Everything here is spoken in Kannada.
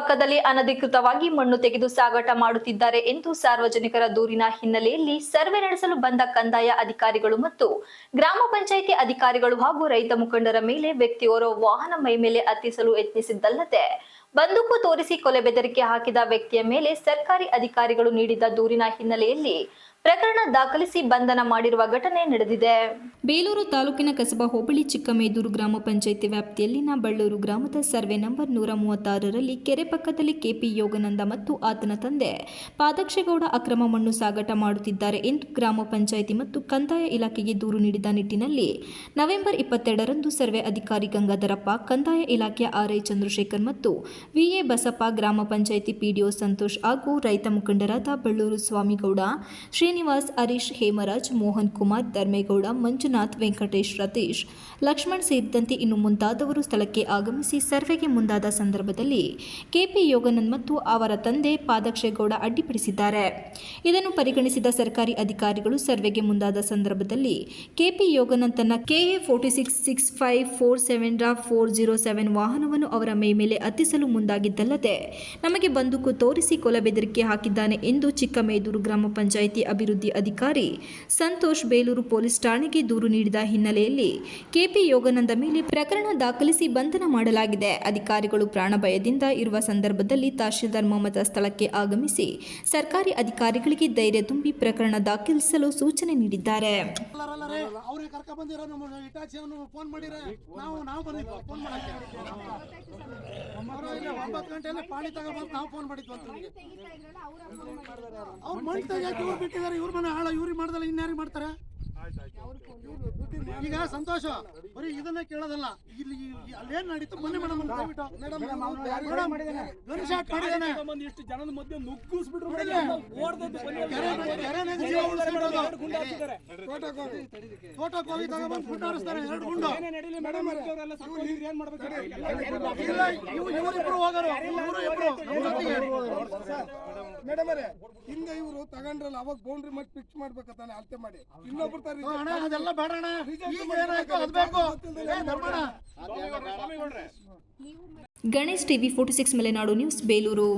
ಪಕ್ಕದಲ್ಲಿ ಅನಧಿಕೃತವಾಗಿ ಮಣ್ಣು ತೆಗೆದು ಸಾಗಾಟ ಮಾಡುತ್ತಿದ್ದಾರೆ ಎಂದು ಸಾರ್ವಜನಿಕರ ದೂರಿನ ಹಿನ್ನೆಲೆಯಲ್ಲಿ ಸರ್ವೆ ನಡೆಸಲು ಬಂದ ಕಂದಾಯ ಅಧಿಕಾರಿಗಳು ಮತ್ತು ಗ್ರಾಮ ಪಂಚಾಯಿತಿ ಅಧಿಕಾರಿಗಳು ಹಾಗೂ ರೈತ ಮುಖಂಡರ ಮೇಲೆ ವ್ಯಕ್ತಿಯೋರ್ವ ವಾಹನ ಮೈ ಮೇಲೆ ಹತ್ತಿಸಲು ಯತ್ನಿಸಿದ್ದಲ್ಲದೆ ಬಂದೂಕು ತೋರಿಸಿ ಕೊಲೆ ಬೆದರಿಕೆ ಹಾಕಿದ ವ್ಯಕ್ತಿಯ ಮೇಲೆ ಸರ್ಕಾರಿ ಅಧಿಕಾರಿಗಳು ನೀಡಿದ ದೂರಿನ ಹಿನ್ನೆಲೆಯಲ್ಲಿ ಪ್ರಕರಣ ದಾಖಲಿಸಿ ಬಂಧನ ಮಾಡಿರುವ ಘಟನೆ ನಡೆದಿದೆ. ಬೇಲೂರು ತಾಲೂಕಿನ ಕಸಬಾ ಹೋಬಳಿ ಚಿಕ್ಕಮೇದೂರು ಗ್ರಾಮ ಪಂಚಾಯಿತಿ ವ್ಯಾಪ್ತಿಯಲ್ಲಿನ ಬಳ್ಳೂರು ಗ್ರಾಮದ ಸರ್ವೆ ನಂಬರ್ 136ರಲ್ಲಿ ಕೆರೆ ಪಕ್ಕದಲ್ಲಿ ಕೆಪಿ ಯೋಗಾನಂದ ಮತ್ತು ಆತನ ತಂದೆ ಪಾದಕ್ಷೇಗೌಡ ಅಕ್ರಮ ಮಣ್ಣು ಸಾಗಾಟ ಮಾಡುತ್ತಿದ್ದಾರೆ ಎಂದು ಗ್ರಾಮ ಪಂಚಾಯಿತಿ ಮತ್ತು ಕಂದಾಯ ಇಲಾಖೆಗೆ ದೂರು ನೀಡಿದ ನಿಟ್ಟಿನಲ್ಲಿ ನವೆಂಬರ್ 22ರಂದು ಸರ್ವೆ ಅಧಿಕಾರಿ ಗಂಗಾಧರಪ್ಪ, ಕಂದಾಯ ಇಲಾಖೆಯ ಆರ್ಐ ಚಂದ್ರಶೇಖರ್ ಮತ್ತು ವಿಎ ಬಸಪ್ಪ, ಗ್ರಾಮ ಪಂಚಾಯಿತಿ ಪಿಡಿಒ ಸಂತೋಷ್ ಹಾಗೂ ರೈತ ಮುಖಂಡರಾದ ಬಳ್ಳೂರು ಸ್ವಾಮಿಗೌಡ, ಶ್ರೀನಿವಾಸ್, ಹರೀಶ್, ಹೇಮರಾಜ್, ಮೋಹನ್ ಕುಮಾರ್, ಧರ್ಮೇಗೌಡ, ಮಂಜುನಾಥ್, ವೆಂಕಟೇಶ್, ರತೀಶ್, ಲಕ್ಷ್ಮಣ್ ಸೇರಿದಂತೆ ಇನ್ನು ಮುಂತಾದವರು ಸ್ಥಳಕ್ಕೆ ಆಗಮಿಸಿ ಸರ್ವೆಗೆ ಮುಂದಾದ ಸಂದರ್ಭದಲ್ಲಿ ಕೆಪಿ ಯೋಗಾನಂದ್ ಮತ್ತು ಅವರ ತಂದೆ ಪಾದಕ್ಷೇಗೌಡ ಅಡ್ಡಿಪಡಿಸಿದ್ದಾರೆ. ಇದನ್ನು ಪರಿಗಣಿಸಿದ ಸರ್ಕಾರಿ ಅಧಿಕಾರಿಗಳು ಸರ್ವೆಗೆ ಮುಂದಾದ ಸಂದರ್ಭದಲ್ಲಿ ಕೆಪಿ ಯೋಗಾನಂದ್ ತನ್ನ ಕೆಎ 466547-407 ವಾಹನವನ್ನು ಅವರ ಮೈ ಮೇಲೆ ಹತ್ತಿಸಲು ಮುಂದಾಗಿದ್ದಲ್ಲದೆ ನಮಗೆ ಬಂದೂಕು ತೋರಿಸಿ ಕೊಲೆ ಬೆದರಿಕೆ ಹಾಕಿದ್ದಾನೆ ಎಂದು ಚಿಕ್ಕಮೇದೂರು ಗ್ರಾಮ ಪಂಚಾಯಿತಿ ಅಭಿವೃದ್ಧಿ ಅಧಿಕಾರಿ ಸಂತೋಷ್ ಬೇಲೂರು ಪೊಲೀಸ್ ಠಾಣೆಗೆ ದೂರು ನೀಡಿದ ಹಿನ್ನೆಲೆಯಲ್ಲಿ ಕೆಪಿ ಯೋಗಾನಂದ ಮೇಲೆ ಪ್ರಕರಣ ದಾಖಲಿಸಿ ಬಂಧನ ಮಾಡಲಾಗಿದೆ. ಅಧಿಕಾರಿಗಳು ಪ್ರಾಣ ಭಯದಿಂದ ಇರುವ ಸಂದರ್ಭದಲ್ಲಿ ತಹಶೀಲ್ದಾರ್ ಮಮತಾ ಸ್ಥಳಕ್ಕೆ ಆಗಮಿಸಿ ಸರ್ಕಾರಿ ಅಧಿಕಾರಿಗಳಿಗೆ ಧೈರ್ಯ ತುಂಬಿ ಪ್ರಕರಣ ದಾಖಲಿಸಲು ಸೂಚನೆ ನೀಡಿದ್ದಾರೆ. ಇವ್ರ ಮನೆ ಹಾಳ ಇವ್ರಿಗೆ ಮಾಡ್ದಲ್ಲ ಇನ್ಯಾರಿಗೆ ಮಾಡ್ತಾರೆ? ಈಗ ಸಂತೋಷ ಬರೀ ಇದನ್ನ ಕೇಳೋದಲ್ಲ, ಇಲ್ಲಿ ಅಲ್ಲೇನ್ ನಡೀತು ಮೊನ್ನೆ ಮೇಡಮ್ ಇಷ್ಟು ಜನದ ಮಧ್ಯೆ ನುಗ್ಗಿಸ್ಬಿಟ್ರು. ತೋಟಕ್ಕೆ ಹೋಗಿ ತಗೊಂಡ್ಬಂದು ಫುಡ್ ಹಾರಿಸ್ತಾರೆ 2 ಗುಂಡು. ಇವರಿಬ್ರು ಹೋಗರು ಮೇಡಮ್ ಅವರೇ, ಹಿಂದೆ ಇವರು ತಗೊಂಡ್ರಲ್ಲ ಅವಾಗ ಬೌಂಡ್ರಿ ಮಾಡಿ ಫಿಕ್ಸ್ ಮಾಡ್ಬೇಕಂತಾನೆ ಅಳತೆ ಮಾಡಿ ಇನ್ನೊಬ್ರು ಅದೆಲ್ಲ ಬೇಡಣ. ಈಗ ಏನಾಯ್ತು ಅದು ಬೇಕು. Ganesh TV 46 Malenadu news Belur.